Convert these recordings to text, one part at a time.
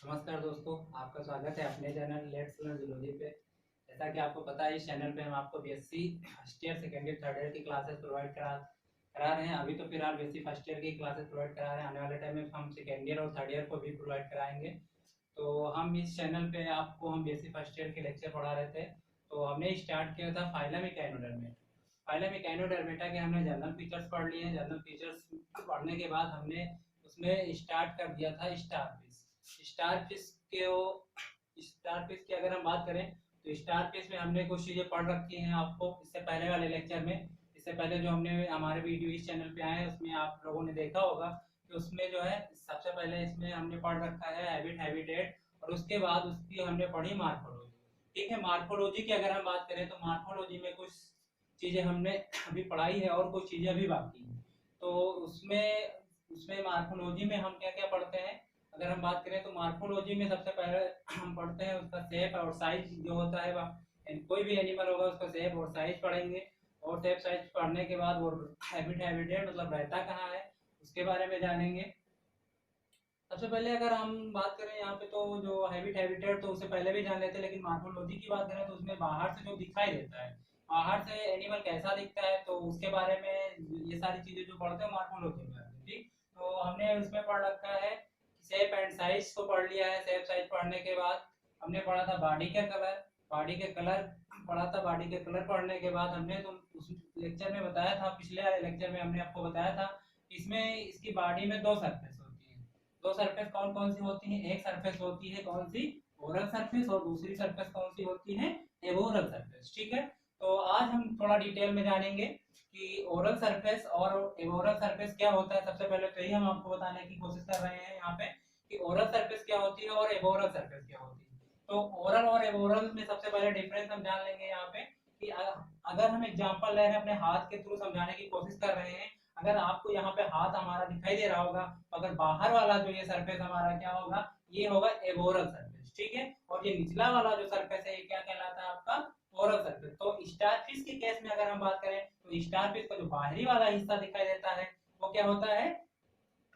नमस्कार दोस्तों, आपका स्वागत है अपने चैनल लेट्स लर्न जूलॉजी पे। जैसा कि आपको पता है, इस चैनल पे हम आपको BSc first year, second year, third year की क्लासेस प्रोवाइड करा रहे हैं। अभी तो फिलहाल बीएससी फर्स्ट ईयर की क्लासेस प्रोवाइड करा रहे हैं। आने वाले टाइम में हम सेकेंड ईयर और थर्ड ईयर को भी प्रोवाइड कराएंगे। तो हम इस चैनल पे आपको हम बीएससी फर्स्ट ईयर के लेक्चर पढ़ा रहे थे। तो हमने स्टार्ट किया था फाइलम इकाइनोडर्मेटा। फाइलम इकाइनोडर्मेटा के हमने जनरल फीचर्स पढ़ लिए हैं। जनरल फीचर्स पढ़ने के बाद हमने उसमें स्टार्ट कर दिया था स्टारफिश। स्टारफिश के स्टारफिश की अगर हम बात करें तो स्टारफिश में हमने कुछ चीज़ें पढ़ रखी हैं आपको इससे पहले वाले लेक्चर में। इससे पहले जो हमने हमारे वीडियो इस चैनल पे आए हैं उसमें आप लोगों ने देखा होगा कि उसमें जो है सबसे पहले इसमें हमने पढ़ रखा है हैबिटेट, और उसके बाद उसकी हमने पढ़ी मार्फोलॉजी। ठीक है, मार्फोलॉजी की अगर हम बात करें तो मार्फोलॉजी में कुछ चीज़ें हमने अभी पढ़ाई है और कुछ चीज़ें अभी बाकी हैं। तो उसमें उसमें मार्फोलॉजी में हम क्या क्या पढ़ते हैं, अगर हम बात करें तो मार्फोलॉजी में सबसे पहले हम पढ़ते हैं उसका शेप और साइज जो होता है। कोई भी एनिमल होगा उसका शेप और साइज पढ़ेंगे, और शेप साइज पढ़ने के बाद वो हैबिटेट मतलब रहता कहाँ है उसके बारे में जानेंगे। सबसे पहले अगर हम बात करें यहाँ पे तो जो हैबिटेट तो उससे पहले भी जान लेते हैं, लेकिन मार्फोलॉजी की बात करें तो उसमें बाहर से जो दिखाई देता है, बाहर से एनिमल कैसा दिखता है, तो उसके बारे में ये सारी चीजें जो पढ़ते हैं मार्फोलॉजी में आती है। ठीक, तो हमने उसमें पढ़ रखा है शेप एंड साइज को पढ़ लिया है। शेप साइज पढ़ने के बाद हमने पढ़ा था बॉडी का कलर। बॉडी के कलर पढ़ा था। बॉडी के कलर पढ़ने के बाद हमने तो उस लेक्चर में बताया था, पिछले वाले लेक्चर में हमने आपको बताया था इसमें इसकी बॉडी में दो सरफेस होती है। दो सरफेस कौन कौन सी होती है? एक सरफेस होती है कौन सी? Oral surface. और दूसरी सरफेस कौन सी होती है? Aboral surface. ठीक है, तो आज हम थोड़ा डिटेल में जानेंगे कि ओरल सरफेस और एबोरल सरफेस क्या होता है। सबसे पहले तो यही हम आपको बताने की कोशिश कर रहे हैं यहाँ पे कि ओरल सरफेस क्या होती है और एबोरल सरफेस क्या होती है। तो ओरल और एबोरल में सबसे पहले डिफरेंस हम जान लेंगे यहाँ पे कि अगर हम एग्जांपल ले रहे हैं अपने हाथ के थ्रू समझाने की कोशिश कर रहे हैं। अगर आपको यहाँ पे हाथ हमारा दिखाई दे रहा होगा, अगर बाहर वाला जो ये सरफेस हमारा क्या होगा, ये होगा एबोरल सरफेस। ठीक है, और ये निचला वाला जो सरफेस है ये क्या कहलाता है? आपका ओरल सरफेस। तो स्टारफिश के केस में अगर हम बात करें तो स्टारफिश का जो बाहरी वाला हिस्सा दिखाई देता है वो क्या होता है?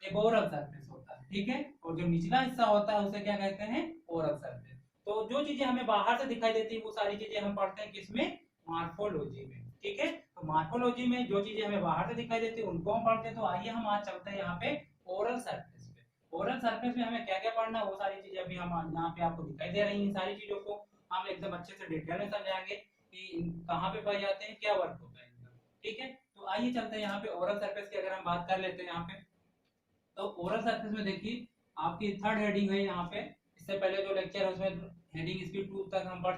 एबोरल सरफेस होता है। ठीक है, और जो निचला हिस्सा होता है उसे क्या कहते हैं? Oral surface. तो जो चीजें हमें बाहर से दिखाई देती है वो सारी चीजें हम पढ़ते हैं किसमें? मार्फोलॉजी में। ठीक है, तो मार्फोलॉजी में जो चीजें हमें बाहर से दिखाई देती है उनको हम पढ़ते हैं। तो आइए हम आज चलते हैं यहाँ पे ओरल सरफेस पे। ओरल सरफेस में हमें क्या क्या पढ़ना है वो सारी चीजें अभी हम यहाँ पे आपको दिखाई दे रही हैं। सारी चीजों को हम एकदम अच्छे से डिटेल में समझाएंगे कि कहाँ पे पाए जाते हैं, क्या वर्क होता है इनका। ठीक है, तो आइए चलते हैं यहाँ पे ओरल सरफेस की अगर हम बात कर लेते हैं यहाँ पे। तो ओरल सरफेस में देखिए आपकी थर्ड हेडिंग है यहाँ पे। इससे पहले जो लेक्चर है उसमें हेडिंग इसकी 2 तक हम पढ़ा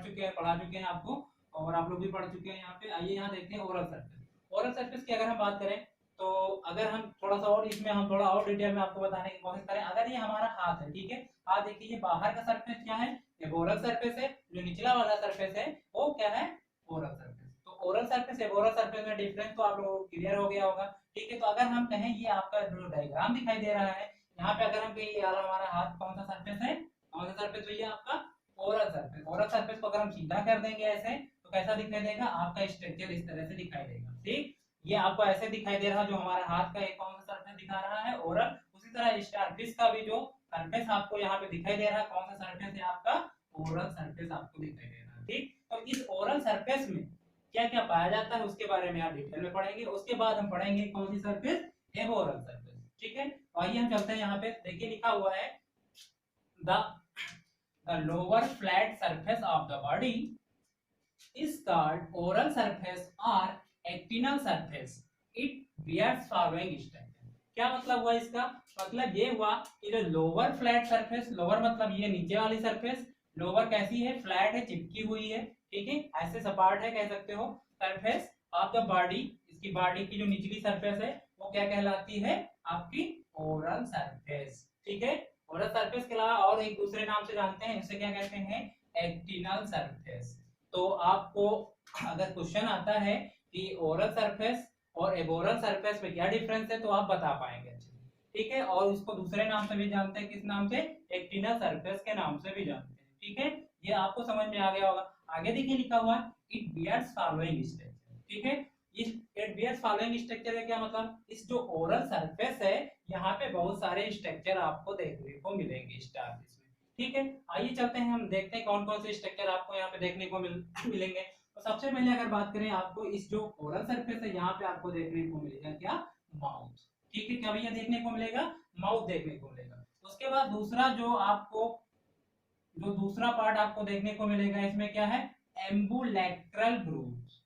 चुके हैं आपको, और आप लोग भी पढ़ चुके हैं यहाँ पे। आइए यहाँ देखते हैं ओरल सरफेस। ओरल सरफेस की अगर हम बात करें तो अगर हम थोड़ा सा और इसमें हम थोड़ा और डिटेल में आपको बताने की कोशिश करें, अगर ये हमारा हाथ है, ठीक है, हाथ देखिए, ये बाहर का सरफेस क्या है? ये ओरल सरफेस है। जो निचला वाला सरफेस है वो क्या है? Oral surface. तो ओरल सरफेस है ओरल सरफेस में डिफरेंस तो आप लोगों को क्लियर हो गया होगा। ठीक है, तो अगर हम कहें ये आपका जो डायग्राम दिखाई दे रहा है यहाँ पे, अगर हम कहें ये हमारा हाथ कौन सा सरफेस है? कौन सा सरफेस भैया? आपका ओरल सरफेस। ओरल सरफेस को अगर हम सीधा कर देंगे ऐसे तो कैसा दिखाई देगा? आपका स्ट्रक्चर इस तरह से दिखाई देगा। ठीक, ये आपको ऐसे दिखाई दे रहा है। जो हमारा हाथ का एक कौन सा सरफेस दिखा रहा है? ओरल। उसी तरह स्टारफिश का भी जो सरफेस आपको यहाँ पे दिखाई दे रहा है, कौन सा सरफेस है? आपका ओरल सरफेस आपको दिखाई दे रहा है। ठीक, तो इस ओरल सरफेस में क्या क्या पाया जाता है उसके बारे में आप डिटेल में पढ़ेंगे। उसके बाद हम पढ़ेंगे कौन सी सरफेस? Aboral surface. ठीक है, तो आइए हम चलते हैं यहाँ पे। देखिए लिखा हुआ है the lower flat surface of the body is called oral surface or actinal surface. It bears following structure. क्या मतलब हुआ इसका? मतलब ये हुआ कि जो लोअर फ्लैट सरफेस, लोअर मतलब ये नीचे वाली सरफेस, लोअर कैसी है? फ्लैट है, चिपकी हुई है। ठीक है, ऐसे सपाट है कह सकते हो। सरफेस ऑफ द बॉडी, इसकी बॉडी की जो निचली सरफेस है वो क्या कहलाती है? आपकी ओरल सरफेस। ठीक है, ओरल सरफेस के अलावा और एक दूसरे नाम से जानते हैं, इसे क्या कहते हैं? एक्टिनल सरफेस। तो आपको अगर क्वेश्चन आता है कि ओरल सरफेस और एबोरल सरफेस में क्या डिफरेंस है तो आप बता पाएंगे अच्छे से। ठीक है, और उसको दूसरे नाम से भी जानते हैं, किस नाम से? एक्टिनल सरफेस के नाम से भी जानते हैं। ठीक है, ये आपको समझ में आ गया होगा। आगे देखिए लिखा हुआ इट बियर्स फॉलोइंग स्ट्रक्चर। ठीक है, इस इट बियर्स फॉलोइंग स्ट्रक्चर का क्या मतलब? इस जो ओरल सरफेस है यहाँ पे बहुत सारे स्ट्रक्चर आपको देखने को मिलेंगे स्टारफिश में। ठीक है, आइए चलते हैं, हम देखते हैं कौन कौन से स्ट्रक्चर आपको यहाँ पे देखने को मिलेंगे। तो सबसे पहले अगर बात करें, आपको इस जो ओरल सरफेस है यहाँ पे आपको देखने को मिलेगा क्या, माउथ। ठीक है, क्या भैया देखने को मिलेगा, माउथ देखने को मिलेगा। उसके बाद दूसरा जो आपको, जो दूसरा पार्ट आपको देखने को मिलेगा इसमें क्या है, एम्बुलेक्ट्रल ग्रूव्स।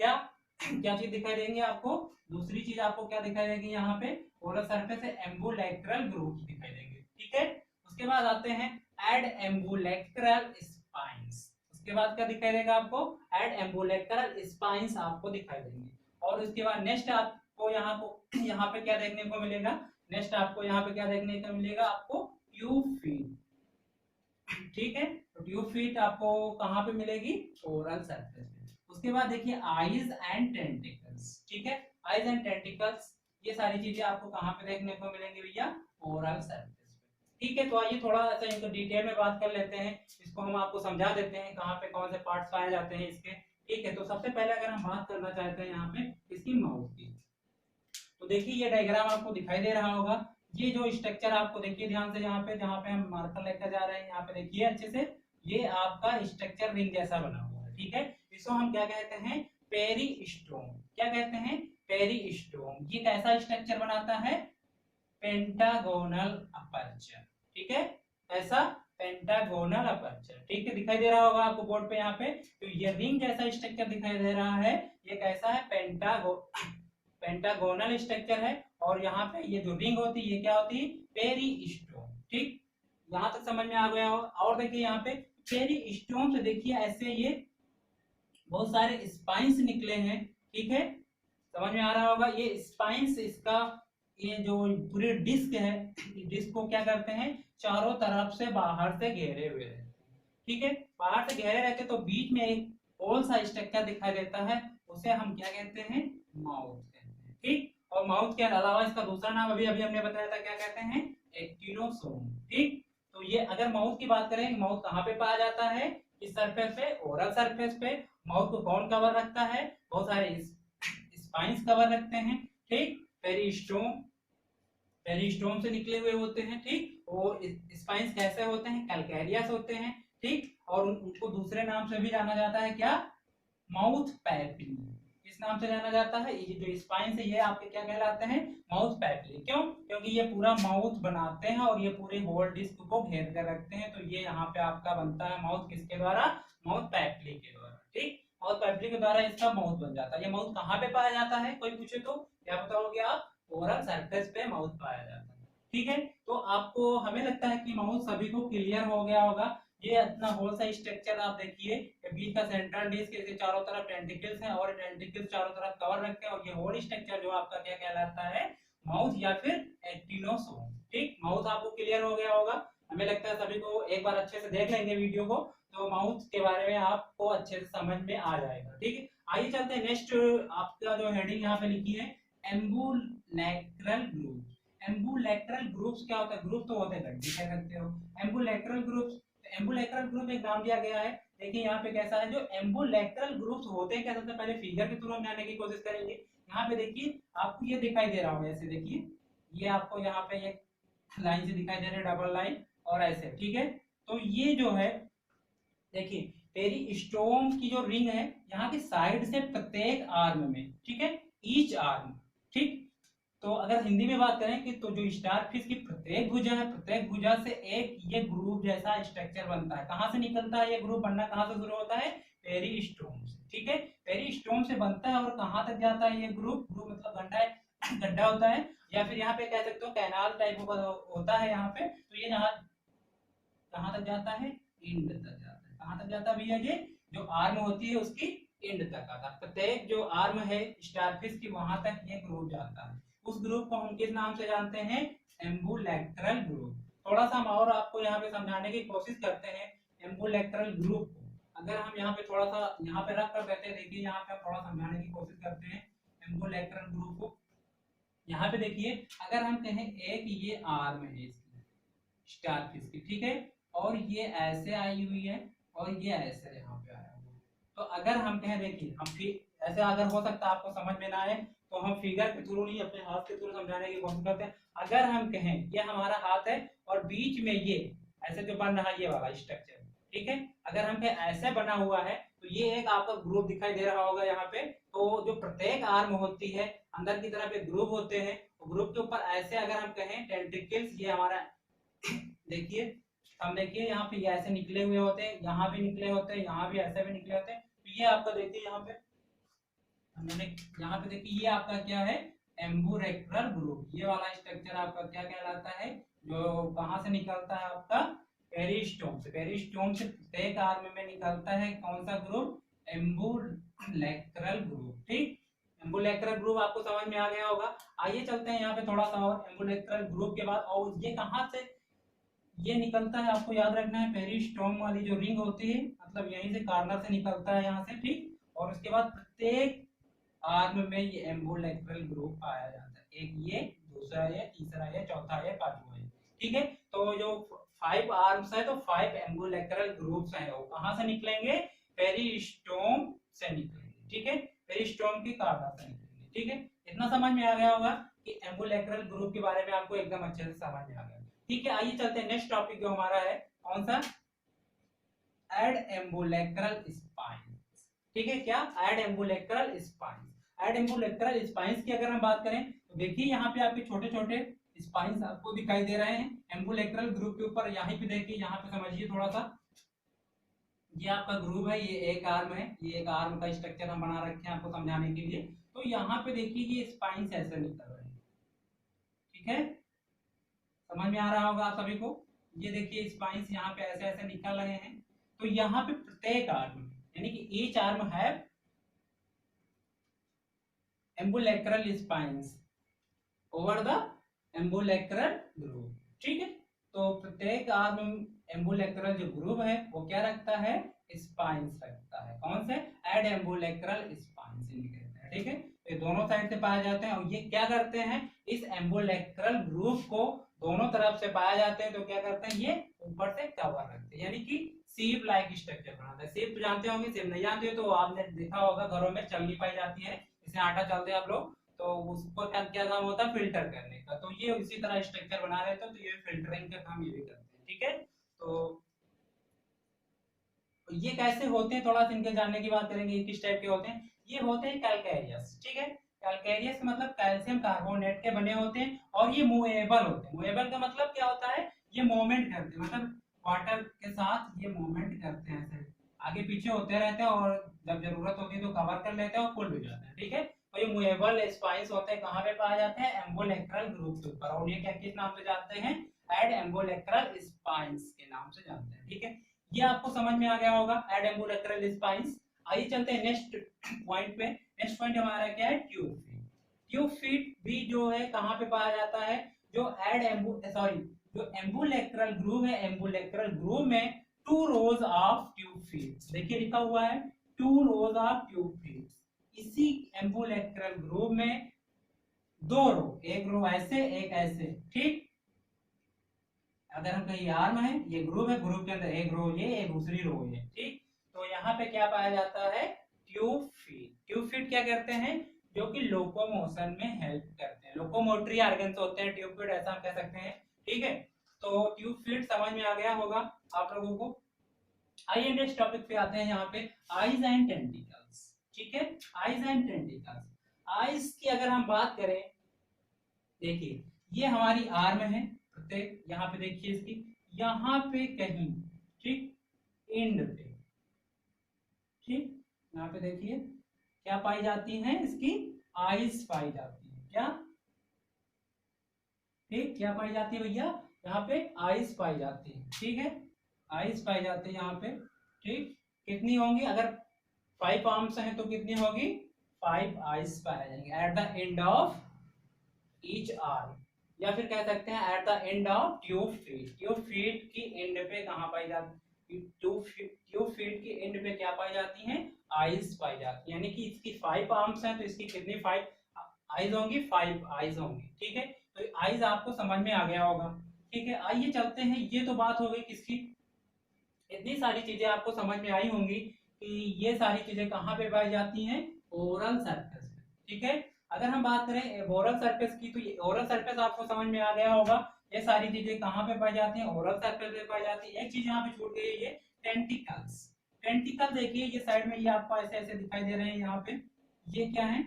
क्या क्या चीज दिखाई देंगे आपको, दूसरी चीज आपको क्या दिखाई देगी यहाँ पे, ओरल सरफेस है, एम्बुलेक्ट्रल ग्रूव्स दिखाई देंगे। ठीक है, उसके बाद आते हैं एड एम्बुलेक्ट्रल स्पाइंस। उसके बाद क्या दिखाई देगा आपको, एड एम्बुलेक्ट्रल स्पाइंस आपको दिखाई देंगे। और उसके बाद नेक्स्ट आपको यहाँ पे क्या देखने को मिलेगा, नेक्स्ट आपको यहाँ पे क्या देखने को मिलेगा, आपको ट्यूब फीट। ठीक है, तो ट्यूब फीट आपको कहाँ पे मिलेगी, ओरल सरफेस पे। उसके बाद देखिए आईज एंड टेंटिकल्स। ठीक है, आईज एंड टेंटिकल्स ये सारी चीजें आपको कहाँ पे देखने को मिलेंगी भैया, ओरल सरफेस पे। ठीक है, तो आइए थोड़ा सा इनको डिटेल में बात कर लेते हैं, इसको हम आपको समझा देते हैं कहाँ पे कौन से पार्ट्स पाए जाते हैं इसके। ठीक है, तो सबसे पहले अगर हम बात करना चाहते हैं यहाँ पे इसकी माउथ की, तो देखिए ये डायग्राम आपको दिखाई दे रहा होगा। ये जो स्ट्रक्चर आपको देखिए ध्यान से, यहाँ पे जहाँ पे हम मार्कर लेकर जा रहे हैं, यहाँ पे देखिए अच्छे से, ये आपका स्ट्रक्चर रिंग जैसा बना हुआ है। ठीक है, इसको हम क्या कहते हैं, पेरिस्टोम। क्या कहते हैं, पेरिस्टोम। ये कैसा स्ट्रक्चर बनाता है, पेंटागोनल अपर्चर। ठीक है, ऐसा पेंटागोनल अपर्चर। ठीक है, दिखाई दे रहा होगा आपको बोर्ड पे यहाँ पे, तो ये रिंग जैसा स्ट्रक्चर दिखाई दे रहा है, ये कैसा है, पेंटागोनल स्ट्रक्चर है। और यहाँ पे ये जो रिंग होती है ये क्या होती है, पेरिस्टोम। ठीक, यहाँ तक समझ में आ गया हो। और देखिए यहाँ पे पेरिस्टोम से देखिए ऐसे ये बहुत सारे स्पाइंस निकले हैं। ठीक है, समझ में आ रहा होगा, ये स्पाइंस इसका, ये जो पूरी डिस्क है, डिस्क को क्या करते हैं, चारों तरफ से बाहर से घेरे हुए रहते हैं। ठीक है, बाहर से घेरे रहते तो बीच में एक होल सा स्ट्रक्चर दिखाई देता है, उसे हम क्या कहते हैं, माउथ कहते हैं। ठीक, और माउथ के अलावा इसका दूसरा नाम अभी अभी हमने बताया था, क्या कहते हैं, एक्टिनोसोम। ठीक, तो ये अगर माउथ की बात करें, माउथ कहाँ पे पाया जाता है, इस सरफेस पे, ओरल सरफेस पे। माउथ को कौन कवर रखता है, बहुत सारे स्पाइंस कवर रखते हैं। ठीक, पेरिस्टोम, पेरिस्टोम से निकले हुए होते हैं। ठीक, और स्पाइंस कैसे होते हैं, कैलकैरियस होते हैं। ठीक, और उनको दूसरे नाम से भी जाना जाता है, क्या, माउथ पैपली। इस नाम से जाना जाता है। ये जो स्पाइंस है ये आपके क्या कहलाते हैं, माउथ पैपली। क्यों, क्योंकि ये पूरा माउथ बनाते हैं और ये पूरे होल डिस्क को घेर कर रखते हैं। तो ये यहाँ पे आपका बनता है माउथ, किसके द्वारा, माउथ पैपली के द्वारा। ठीक, माउथ पैपली के द्वारा इसका माउथ बन जाता है। ये माउथ कहाँ पे पाया जाता है, कोई पूछे तो क्या बताओगे आप, ओरल सरफेस पे माउथ पाया जाता है। ठीक है, तो आपको, हमें लगता है कि माउथ सभी को क्लियर हो गया होगा। ये इतना होल सा स्ट्रक्चर आप देखिए, बीच का सेंट्रल डिस्क, इसके चारों तरफ टेंटिकल्स हैं और टेंटिकल्स चारों तरफ कवर रखते हैं। और ये होल स्ट्रक्चर जो आपका क्या कहलाता है, माउथ या फिर एक्टिनोसोम। ठीक, माउथ आपको क्लियर हो गया होगा। हमें लगता है सभी को एक बार अच्छे से देख लेंगे वीडियो को, तो माउथ के बारे में आपको अच्छे से समझ में आ जाएगा। ठीक है, आइए चलते हैं नेक्स्ट, आपका जो हेडिंग यहाँ पे लिखी है, एम्बुलेक्रल ग्रुप। एम्बुलेक्रल ग्रुप्स क्या होता है, ग्रुप तो होते हैं गड्ढे, क्या करते हो, एम्बुलेक्रल ग्रुप्स। एम्बुलेक्रल ग्रुप एक नाम दिया गया है। देखिए यहाँ पे कैसा है, जो एम्बुलेक्रल ग्रुप्स होते हैं क्या, सबसे पहले फिगर के थ्रू हम जानने की कोशिश करेंगे। यहाँ पे देखिए आपको ये दिखाई दे रहा होगा, ऐसे देखिए, ये आपको यहाँ पे एक लाइन से दिखाई दे रहा है, डबल लाइन, और ऐसे। ठीक है, तो ये जो है, देखिए पेरिस्टोम की जो रिंग है, यहाँ की साइड से प्रत्येक आर्म में, ठीक है, ईच आर्म। ठीक, तो अगर हिंदी में बात करें कि, तो जो स्टार फिश की प्रत्येक भुजा है, प्रत्येक भुजा से एक ये ग्रुप जैसा स्ट्रक्चर बनता है। कहाँ से निकलता है ये ग्रुप बनना, कहाँ से शुरू होता है, पेरिस्टोम से। ठीक है, पेरिस्टोम से बनता है और कहाँ तक जाता है ये ग्रुप, ग्रुप मतलब गड्ढा है, गड्ढा होता है, या फिर यहाँ पे कह सकते हो कैनाल टाइप होता है यहाँ पे। तो ये यहाँ कहाँ तक जाता है, एंड तक जाता है। कहाँ तक जाता है भैया, ये जो आर्म होती है उसकी एंड तक आता है। प्रत्येक जो आर्म है स्टारफिश की, वहां तक ये ग्रुप जाता है। उस ग्रुप को हम किस नाम से जानते हैं, एम्बुलेक्ट्रल ग्रुप। थोड़ा सा हम और आपको यहाँ पे समझाने की कोशिश करते हैं एम्बुलेक्ट्रल ग्रुप को। अगर हम यहाँ पे थोड़ा सा यहाँ पे रख कर देते हैं, देखिए यहाँ पे हम थोड़ा समझाने की कोशिश करते हैं एम्बुलेक्ट्रल ग्रुप को। यहाँ पे देखिए, अगर हम कहें एक ये आर्म है इसकी, स्टारफिश की, ठीक है, और ये ऐसे आई हुई है और ये ऐसे यहाँ पे आया हुआ है। तो अगर हम कहें, देखिए हम फिर ऐसे, अगर हो सकता है आपको समझ में ना आए तो हम फिगर के थ्रू नहीं, अपने हाथ के थ्रू समझाने की कोशिश करते हैं। अगर हम कहें ये हमारा हाथ है और बीच में ये ऐसे जो बन रहा है ये वाला स्ट्रक्चर, ठीक है। अगर हम पे ऐसे बना हुआ है तो ये एक आपका ग्रुप दिखाई दे रहा होगा यहाँ पे। तो जो प्रत्येक आर्म होती है अंदर की तरफ एक ग्रुप होते हैं, ग्रुप के ऊपर ऐसे अगर हम कहें टेंट्रिकल्स, ये हमारा देखिए, हम देखिए यहाँ पे ये ऐसे निकले हुए होते हैं, यहाँ भी निकले होते हैं, यहाँ भी ऐसे भी निकले होते हैं। तो ये आपका देखिए यहाँ पे मैंने यहाँ पे देखिए ये आपका क्या है, एम्बुरेक्टल ग्रुप। ये वाला स्ट्रक्चर आपका क्या कहलाता है, जो कहाँ से निकलता है आपका, पेरिस्टोम से। पेरिस्टोम से प्रत्येक आर्म में निकलता है कौन सा ग्रुप, एम्बुलेक्रल ग्रुप, ठीक। एम्बुलेक्रल ग्रुप आपको समझ में आ गया होगा। आइए चलते हैं यहाँ पे थोड़ा सा और, एम्बुलेक्रल ग्रुप के बाद और ये कहाँ से ये निकलता है, आपको याद रखना है पेरिस्टोम वाली जो रिंग होती है, मतलब यहीं से कॉर्नर से निकलता है यहाँ से, ठीक। और उसके बाद प्रत्येक आर्म में ये एम्बुलेक्रल ग्रुप पाया जाता है, एक ये, दूसरा ये, तीसरा ये, चौथा ये, पांचवा ये, ठीक है। तो जो 5 आर्म्स है तो 5 एम्बुलेक्रल ग्रुप्स हैं, वो कहां से निकलेंगे, पेरिस्टोम से निकलेंगे, ठीक है। पेरिस्टोम की कॉर्नर से निकलेंगे, ठीक है। इतना समझ में आ गया होगा कि एम्बुलेक्रल ग्रुप के बारे में आपको एकदम अच्छे से समझ में आ गया, ठीक है। आइए चलते हैं नेक्स्ट टॉपिक जो हमारा है, कौन सा, एड एम्बुलेक्रल स्पाइंस, ठीक है। क्या, adambulacral spines. Adambulacral spines की अगर हम बात करें तो देखिए यहाँ पे आपके छोटे छोटे स्पाइंस आपको दिखाई दे रहे हैं एम्बुलेक्रल ग्रुप के ऊपर। यहाँ पे देखिए, यहाँ पे समझिए थोड़ा सा, ये आपका ग्रुप है, ये एक आर्म है, ये एक आर्म का स्ट्रक्चर हम बना रखे हैं आपको समझाने के लिए। तो यहाँ पे देखिए ये स्पाइंस ऐसे निकल रहे हैं, ठीक है, समझ में आ रहा होगा आप सभी को। ये देखिए स्पाइंस यहाँ पे ऐसे ऐसे निकल रहे हैं। तो यहाँ पे प्रत्येक आर्म यानी कि ईच आर्म है ambulacral spines over the ambulacral group, ठीक है। तो प्रत्येक आर्म एम्बुलेक्रल जो ग्रुप है वो क्या रखता है, स्पाइंस रखता है। कौन से, एड एम्बुलेक्रल स्पाइंस कहते हैं, ठीक है। ये दोनों साइड से पाए जाते हैं और ये क्या करते हैं, इस एम्बुलेक्रल ग्रुप को दोनों तरफ से पाए जाते हैं तो क्या करते हैं, ये ऊपर से कवर रखते हैं, यानी कि सीप लाइक स्ट्रक्चर बनाते हैं। सीप जानते होंगे, सीप नहीं जानते हो तो आपने देखा होगा घरों में चलनी पाई जाती है, इसमें आटा चलते हैं आप लोग, तो उसको क्या क्या काम होता है, फिल्टर करने का। तो ये इसी तरह स्ट्रक्चर बना रहे थे, तो ये फिल्टरिंग का काम ये भी करते हैं, ठीक है। तो ये कैसे होते हैं, थोड़ा सा इनके जानने की बात करेंगे, ये किस टाइप के होते हैं। ये होते हैं कैलकैरियस, ठीक है। कैलकैरियस का मतलब कैल्शियम कार्बोनेट के बने होते हैं और ये मूवेबल होते हैं। मूवेबल का मतलब क्या होता है, ये मूवमेंट करते हैं, मतलब वाटर के साथ ये मूवमेंट करते हैं, ऐसे आगे पीछे होते रहते हैं और जब जरूरत होती है तो कवर कर लेते हैं और फुल हो जाते हैं, ठीक है। तो ये मूवेबल स्पाइंस होते हैं, कहाँ पे पाए जाते हैं, एम्बुलेक्रल ग्रुप के ऊपर, और ये क्या किस नाम से जानते हैं, एड एम्बुलेक्रल स्पाइंस के नाम से जानते हैं, ठीक है। ये आपको समझ में आ गया होगा, एड एम्बुलेक्रल स्पाइंस। आइए चलते हैं नेक्स्ट पॉइंट पे। नेक्स्ट पॉइंट हमारा क्या है, ट्यूब फीट। ट्यूब फीट भी जो है कहाँ पे पाया जाता है, जो जो एम्बुलेक्रल ग्रुव है, एम्बुलेक्रल ग्रुव में 2 rows ऑफ ट्यूब फीट, देखिए लिखा हुआ है 2 rows ऑफ ट्यूब फीट। इसी एम्बुलेक्रल ग्रुव में 2 रो, एक रो ऐसे एक ऐसे, ठीक। अगर हम कहीं आर्म है, ये ग्रुप है, ग्रुप के अंदर एक रो ये, एक दूसरी रो ये, ठीक। तो यहाँ पे क्या पाया जाता है, ट्यूब फीट। ट्यूब फीट क्या करते हैं, जो कि लोकोमोशन में हेल्प करते हैं, लोकोमोटरी ऑर्गन्स होते हैं ट्यूब फीट, ऐसा हम कह सकते हैं, ठीक है। तो ट्यूब फीट समझ में आ गया होगा आप लोगों को। आइए नेक्स्ट टॉपिक पे आते हैं, यहाँ पे आईज एंड टेंटिकल्स, ठीक है। आईज एंड टेंटिकल्स, आईज की अगर हम बात करें, देखिए ये हमारी आर्म है प्रत्येक, यहाँ पे देखिए इसकी, यहाँ पे कहीं, ठीक, एंड पे, ठीक, यहाँ पे देखिए क्या पाई जाती हैं, इसकी आईज पाई जाती है, क्या, ठीक, क्या पाई जाती है भैया, यहाँ पे आईज पाई जाती है, ठीक है, आईज पाई जाती है यहाँ पे, ठीक। कितनी होंगी, अगर 5 आर्म्स हैं तो कितनी होगी, 5 आईज पाए जाएंगे at the end of each arm, या फिर कह सकते हैं at the end of tube feet. Tube feet की एंड पे कहाँ पाई जाती, ट्यूब फीट की एंड पे क्या पाई जाती हैं, आईज पाई जाती है, यानी कि इसकी 5 आर्म्स हैं तो इसकी कितनी 5 आईज होंगी, 5 आईज होंगी, ठीक है। तो आईज आपको समझ में आ गया होगा, ठीक है। आइए चलते हैं, ये तो बात हो गई किसकी, इतनी सारी चीजें आपको समझ में आई होंगी कि ये सारी चीजें कहाँ पे पाई जाती हैं, ओरल सरफेस पे, ठीक है। अगर हम बात करें ओरल सरफेस की, तो ये ओरल सरफेस आपको समझ में आ गया होगा, ये सारी चीजें कहाँ पे पाई जाती हैं, ओरल सरफेस पे पाई जाती है। एक चीज यहाँ पे छूट गई है, ये टेंटिकल्स। टेंटिकल देखिए ये साइड में, ये आपको ऐसे ऐसे दिखाई दे रहे हैं यहाँ पे, ये क्या है,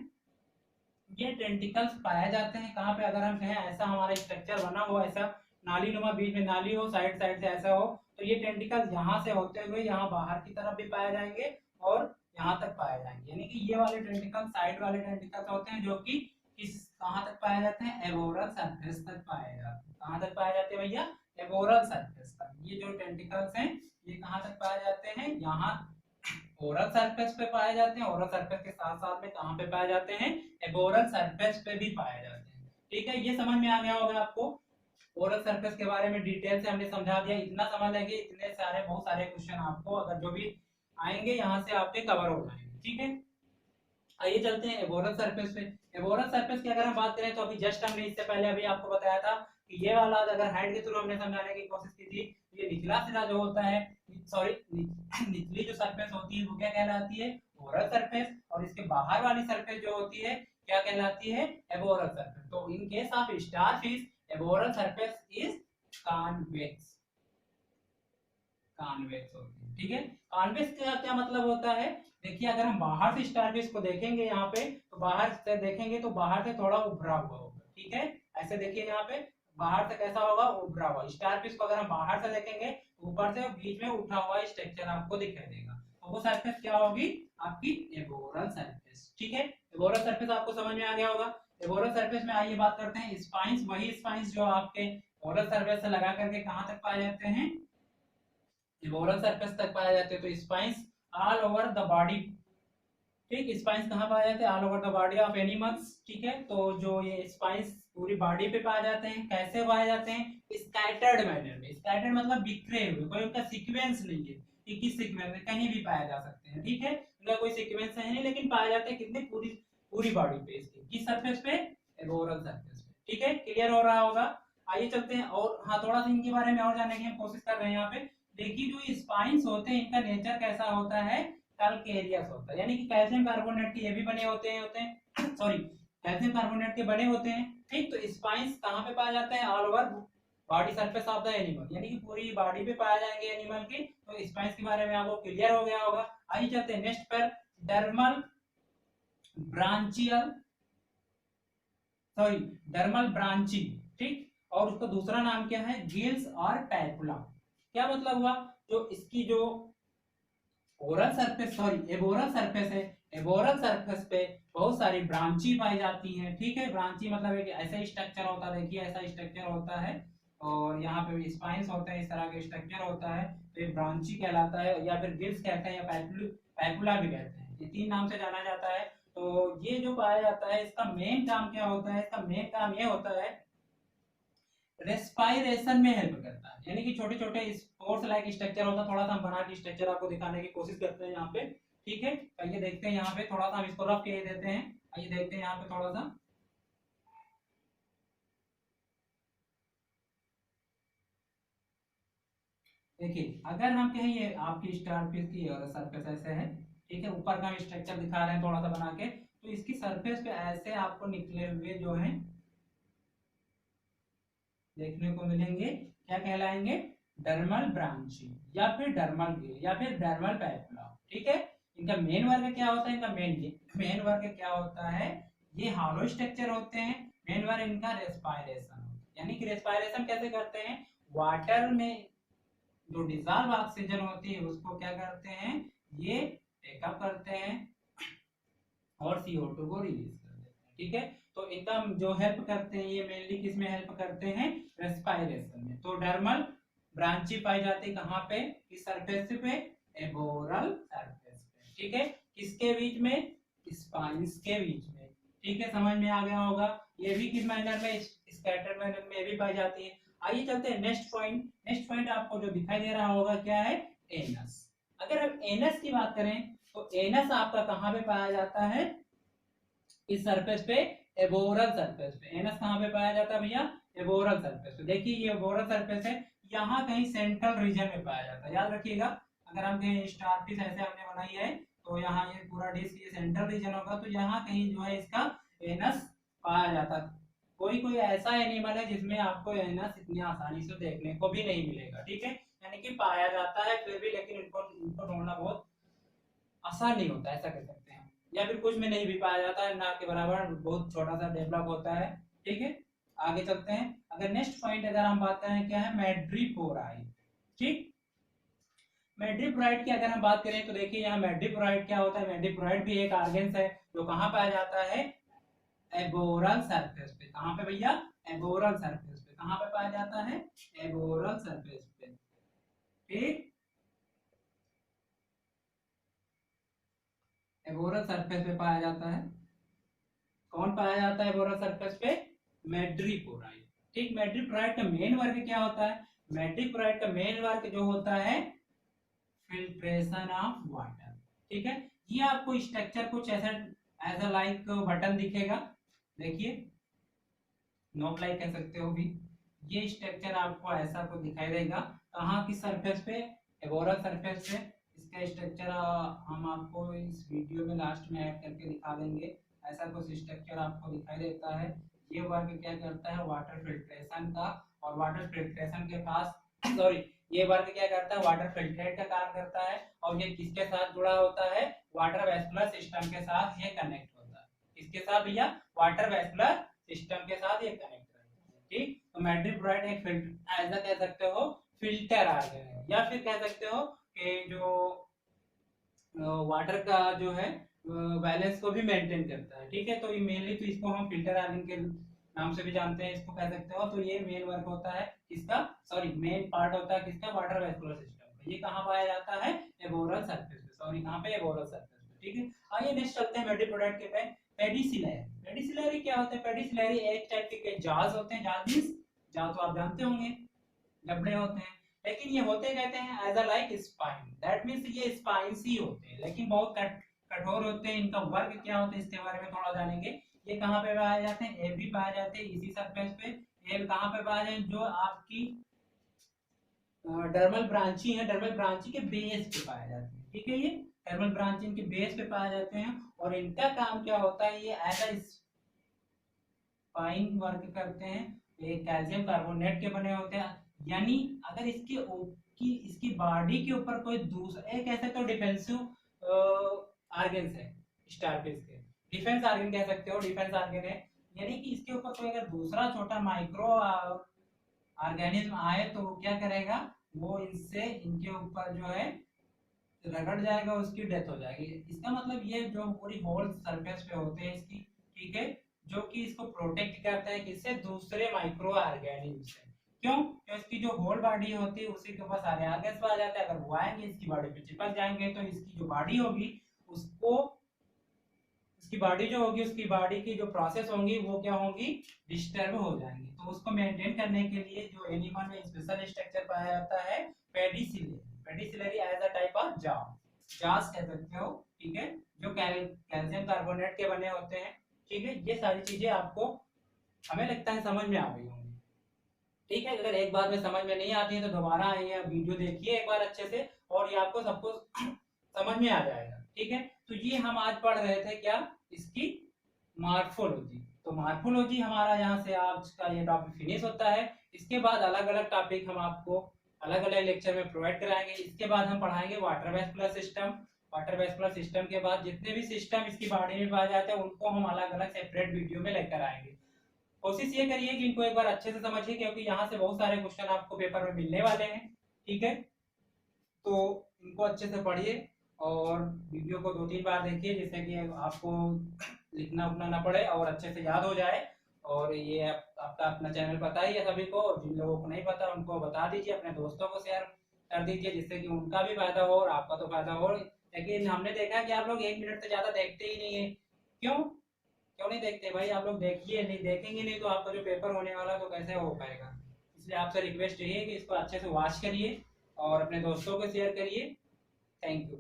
ये टेंटिकल्स पाए जाते हैं कहाँ पे, अगर हम कहें ऐसा हमारा स्ट्रक्चर बना हो, ऐसा नाली नुमा, बीच में नाली हो, साइड साइड से ऐसा हो, तो ये टेंटिकल्स यहाँ से होते हुए यहाँ बाहर की तरफ भी पाए जाएंगे और यहाँ तक पाए जाएंगे। यानी कि ये वाले टेंटिकल साइड वाले टेंटिकल्स होते हैं जो कि किस कहाँ तक पाए जाते हैं, एबोरल सरफेस तक पाए जाते हैं। कहाँ तक पाए जाते हैं भैया, एबोरल सरफेस तक। ये जो टेंटिकल्स हैं ये कहाँ तक पाए जाते हैं, यहाँ ओरल सरफेस पे पाए जाते हैं। ओरल सरफेस के साथ साथ में कहाँ पे पाए जाते हैं, एबोरल सरफेस पे भी पाए जाते हैं। ठीक है, ये समझ में आ गया होगा आपको। ओरल सरफेस के बारे में डिटेल से हमने समझा दिया। इतना समझ लेंगे, इतने सारे बहुत सारे क्वेश्चन आपको अगर जो भी आएंगे यहाँ से आपके कवर हो जाएंगे। ठीक है, आइए चलते हैं एबोरल सरफेस पे। एबोरल सरफेस की अगर हम बात करें तो अभी जस्ट हमने इससे पहले अभी आपको बताया था कि ये वाला अगर हैंड के थ्रू हमने समझाने की कोशिश की थी, ये निचला सिरा जो होता है, सॉरी निचली जो सरफेस होती है वो क्या कहलाती है, ओरल सरफेस, और इसके बाहर वाली सरफेस जो होती है क्या कहलाती है, एबोरल सरफेस। तो in case of starfish aboral surface is convex, convex होती है। ठीक है, कॉन्वेक्स का क्या मतलब होता है, देखिए अगर हम बाहर से स्टारफिश को देखेंगे यहाँ पे, तो बाहर से देखेंगे तो बाहर से थोड़ा उभरा हुआ होगा। ठीक है, ऐसे देखिए यहाँ पे बाहर से कैसा होगा, उभरा हुआ। स्टारफिश को अगर हम बाहर से देखेंगे, ऊपर से बीच में उठा हुआ स्ट्रक्चर आपको दिखाई देगा, तो वो सरफेस क्या होगी, आपकी एबोरल सरफेस। ठीक है, एबोरल सरफेस आपको समझ में आ गया होगा। एबोरल सरफेस में आइए बात करते हैं स्पाइंस। वही स्पाइंस जो आपके ओरल सरफेस से लगा करके कहां तक पाए जाते हैं, एबोरल सरफेस तक पाए जाते हैं। तो spines all over the body, ठीक, स्पाइंस कहाँ पाए जाते हैं, all over the body of animals. ठीक है, तो जो ये स्पाइंस पूरी बॉडी पे पाए जाते हैं। कैसे पाए जाते हैं, स्कैटर्ड मैनर में। स्कैटर्ड मतलब बिखरे हुए, कोई उनका सीक्वेंस नहीं है कि किस सीक्वेंस में, कहीं भी पाए जा सकते हैं। ठीक है, उनका कोई सीक्वेंस है नहीं, लेकिन पाए जाते हैं कितने, पूरी पूरी बॉडी पे, इसकी किस सरफेस पे, एबोरल सरफेस पे। ठीक है, क्लियर हो रहा होगा। आइए चलते हैं और हाँ थोड़ा सा इनके बारे में और जानने की हम कोशिश कर रहे हैं यहाँ पे। देखिए जो स्पाइंस होते हैं इनका नेचर कैसा होता है, कैल्केरियस होता है, यानी कि कैल्शियम कार्बोनेट के ये भी बने होते हैं सॉरी कैल्शियम कार्बोनेट के बने होते हैं। ठीक, तो स्पाइंस कहाँ पे पाया जाता है, all over body surface of the animal, यानी कि पूरी बॉडी पे पाया जाएंगे एनिमल की। तो स्पाइंस के बारे में आपको क्लियर हो गया होगा। आइए चलते हैं नेक्स्ट पर, डर्मल ब्रांचियल सॉरी डर्मल ब्रांची। ठीक, और उसका दूसरा नाम क्या है, गिल्स और पैपुला। क्या मतलब हुआ, जो इसकी जो oral surface sorry aboral surface है, एबोरल सरफेस पे बहुत सारी ब्रांची पाई जाती हैं। ठीक है, ब्रांची मतलब एक ऐसा स्ट्रक्चर होता है, देखिए ऐसा स्ट्रक्चर होता है, और यहाँ पे स्पाइंस होते हैं, इस तरह के स्ट्रक्चर होता है, तो ये ब्रांची कहलाता है, या फिर गिल्स कहते हैं, या पैपुला भी कहते हैं, ये तीन नाम से जाना जाता है। तो ये जो पाया जाता है इसका मेन काम क्या होता है, इसका मेन काम ये होता है रेस्पायरेशन में हेल्प करता है, यानी कि छोटे छोटे स्पोर्ट्स लाइक स्ट्रक्चर होता है। थोड़ा सा हम बना के स्ट्रक्चर आपको दिखाने की कोशिश करते हैं यहाँ पे। ठीक है, आइए देखते हैं यहाँ पे, थोड़ा सा हम इसको रफ किए देते हैं। आइए देखते हैं यहाँ पे थोड़ा सा, देखिए अगर हम कहें ये आपकी स्टारफिश की सरफेस ऐसे है, ठीक है, ऊपर का स्ट्रक्चर दिखा रहे हैं थोड़ा सा बना के, तो इसकी सरफेस पे ऐसे आपको निकले हुए जो है देखने को मिलेंगे, क्या कहलाएंगे, डर्मल ब्रांची, या फिर डर्मल गिल, या फिर डर्मल पैपुला। ठीक है, इनका मेन वर्ग क्या होता है, इनका मेन वर्ग क्या होता है, ये हॉलो स्ट्रक्चर होते हैं। मेन वर्ग इनका रेस्पायरेशन, यानी कि रेस्पायरेशन कैसे करते हैं, वाटर में जो डिजॉल्व ऑक्सीजन होती है उसको क्या करते हैं, ये टेकअप करते हैं और CO2 को रिलीज कर देते हैं। ठीक है, तो इनका जो हेल्प करते हैं, ये मेनली किस में हेल्प करते हैं, रेस्पायरेशन में। तो डर्मल ब्रांची पाई जाती है कहाँ पे, किस सरफेस पे, एबोरल सरफेस पे। ठीक है, किसके बीच में, स्पाइंस के बीच में। ठीक है, समझ में आ गया होगा। ये भी किस मैनर में, स्कैटर्ड मैनर में भी पाई जाती है। आइए चलते हैं नेक्स्ट पॉइंट। नेक्स्ट पॉइंट आपको जो दिखाई दे रहा होगा क्या है, एनस। अगर हम एनस की बात करें तो एनस आपका कहाँ पे पाया जाता है, इस सरफेस पे, एबोरल सरफेस पे। एनस कहाँ पे पाया जाता है भैया, एबोरल सरफेस पे। देखिए ये एबोरल सरफेस है, यहाँ कहीं सेंट्रल रीजन में पाया जाता है, याद रखिएगा। अगर हम कहीं स्टारफिश ऐसे हमने बनाई है, तो यहाँ ये पूरा डिस्क ये सेंट्रल रीजन होगा, तो यहाँ कहीं जो है इसका एनस पाया जाता है। कोई कोई ऐसा एनिमल है जिसमें आपको एनस इतनी आसानी से देखने को भी नहीं मिलेगा, ठीक है, यानी कि पाया जाता है फिर भी, लेकिन इनको इनको ढूंढना बहुत आसान नहीं होता, ऐसा कह सकते हैं। या फिर कुछ में नहीं भी पाया जाता है, ना के बराबर बहुत छोटा सा डेवलप होता है, ठीक है। आगे चलते हैं। अगर नेक्स्ट पॉइंट अगर हम बात करें, क्या है, मैड्रीपोराई, ठीक। मैड्रीपोराइट की अगर हम बात करें तो देखिए यहाँ मैड्रीपोराइट क्या होता है, मैड्रीपोराइट भी एक ऑर्गेन्स है जो कहाँ पाया जाता है, एबोरल सरफेस पे। कहाँ पे भैया, एबोरल सरफेस पे। कहाँ पे पाया जाता है, एबोरल सरफेस पे, ठीक। एबोरल सरफेस पे पाया जाता है। कौन पाया जाता है एबोरल सरफेस पे, मैड्रीपोराइट, ठीक। मैड्रीपोराइट का मेन वर्क क्या होता है, मैड्रीपोराइट का मेन वर्क जो होता है फिल्ट्रेशन ऑफ वाटर, ठीक है। ये आपको स्ट्रक्चर कुछ ऐसा ऐसा लाइक बटन दिखेगा, देखिए नोट लाइक कह सकते हो भी। ये स्ट्रक्चर आपको ऐसा कुछ दिखाई देगा, कहाँ की सरफेस पे, एबोरल सरफेस पे। इसका स्ट्रक्चर हम आपको इस वीडियो में लास्ट में ऐड करके दिखा देंगे। ऐसा कुछ स्ट्रक्चर आपको दिखाई देता है। ये वर्क क्या करता है, वाटर फिल्ट्रेशन का, और वाटर फिल्ट्रेशन के पास सॉरी, ये वर्क क्या करता है, वाटर फिल्ट्रेट का काम करता है। और ये किसके साथ जुड़ा होता है, वाटर वेस्कुलर सिस्टम के साथ ये कनेक्ट होता है। किसके साथ भैया, वाटर वेस्कुलर सिस्टम के साथ ये कनेक्ट है, ठीक। तो मैड्रीपोराइट एक फिल्टर, ऐसा कह सकते हो फिल्टर आ गया, या फिर कह सकते हो कि जो वाटर का जो है बैलेंस को भी मेंटेन करता है, ठीक है। तो ये मेनली तो इसको हम फिल्टर आर्गन के नाम से भी जानते हैं, इसको कह सकते हो। तो ये मेन वर्क होता है किसका, सॉरी मेन पार्ट होता है किसका, वाटर वेस्कुलर सिस्टम का। ये कहाँ पाया जाता है, एबोरल सरफेस पे, सॉरी कहाँ पे, एबोरल सरफेस पे, ठीक है। आइए नेक्स्ट चलते हैं मैड्रीपोराइट के पे, पेडिसिलरी। पेडिसिलरी क्या होता है, पेडिसिलरी एक टाइप के जाज होते हैं। जाज मींस, जाज तो आप जानते होंगे, जबड़े होते हैं, लेकिन ये होते कहते हैं as a like spine, that means ये स्पाइंस ही होते हैं, लेकिन बहुत कठोर होते हैं। इनका वर्क क्या होता है इसके बारे में थोड़ा जानेंगे। ये कहाँ पे पाए जाते हैं, ए भी पाए जाते हैं इसी सरफेस पे। ये कहाँ पे पाए जाते हैं, जो आपकी डर्मल ब्रांची है, डर्मल ब्रांची के बेस पे पाए जाते हैं, ठीक है। ये डर्मल ब्रांची इनके बेस पे पाए जाते हैं, और इनका काम क्या होता है, ये एज अ स्पाइन वर्क करते हैं। ये कैल्शियम कार्बोनेट के बने होते हैं, यानी अगर इसकी बॉडी के ऊपर कोई दूसरा, एक ऐसे तो डिफेंसिव ऑर्गन्स है स्टारफिश के, डिफेंस ऑर्गन कह सकते हो, डिफेंस ऑर्गन है। यानी कि इसके ऊपर कोई अगर दूसरा छोटा माइक्रो ऑर्गेनिज्म आए तो वो क्या करेगा, वो इनसे इनके ऊपर जो है रगड़ जाएगा, उसकी डेथ हो जाएगी। इसका मतलब ये जो पूरी होल सरफेस पे होते हैं इसकी, ठीक है, जो कि इसको प्रोटेक्ट करता है किससे, दूसरे माइक्रो ऑर्गेनिज्म से। क्यों, क्योंकि इसकी जो होल बॉडी होती है उसी के ऊपर सारे ऑर्गन्स आ जाते हैं। अगर वो आएंगे इसकी बॉडी पे चिपक जाएंगे तो इसकी जो बॉडी होगी उसको, उसकी बॉडी जो होगी, उसकी बॉडी की जो प्रोसेस होंगी वो क्या होंगी, डिस्टर्ब हो जाएंगी। तो उसको मेंटेन करने के लिए जो एनिमल में स्पेशल स्ट्रक्चर पाया जाता है पेडिसिलरी। पेडिसिलरी एज अ टाइप ऑफ जास कह सकते हो, ठीक है, जो कैल्शियम कार्बोनेट के बने होते हैं, ठीक है। ये सारी चीजें आपको हमें लगता है समझ में आ गई होंगी, ठीक है। अगर एक बार में समझ में नहीं आती है तो दोबारा आइए, वीडियो देखिए एक बार अच्छे से, और ये आपको सब कुछ समझ में आ जाएगा, ठीक है। तो ये हम आज पढ़ रहे थे क्या, इसकी मार्फोलॉजी। तो मार्फोलॉजी हमारा यहाँ से आज का ये टॉपिक फिनिश होता है। इसके बाद अलग अलग टॉपिक हम आपको अलग अलग लेक्चर में प्रोवाइड कराएंगे। इसके बाद हम पढ़ाएंगे water vascular system. Water vascular system के बाद जितने भी सिस्टम इसकी बॉडी में पाए जाते हैं उनको हम अलग अलग सेपरेट वीडियो में लेकर आएंगे। कोशिश ये करिए कि इनको एक बार अच्छे से समझिए, क्योंकि यहाँ से बहुत सारे क्वेश्चन आपको पेपर में मिलने वाले हैं, ठीक है। तो इनको अच्छे से पढ़िए और वीडियो को 2-3 बार देखिए, जिससे कि आपको लिखना उठना ना पड़े और अच्छे से याद हो जाए। और ये आपका अपना चैनल पता ही है सभी को, जिन लोगों को नहीं पता उनको बता दीजिए, अपने दोस्तों को शेयर कर दीजिए, जिससे कि उनका भी फायदा हो और आपका तो फायदा हो। लेकिन हमने देखा कि आप लोग 1 मिनट से ज्यादा देखते ही नहीं है। क्यों क्यों नहीं देखते भाई, आप लोग देखिए, नहीं देखेंगे नहीं तो आपका जो पेपर होने वाला तो कैसे हो पाएगा। इसलिए आपसे रिक्वेस्ट यही है कि इसको अच्छे से वॉच करिए और अपने दोस्तों को शेयर करिए। Thank you.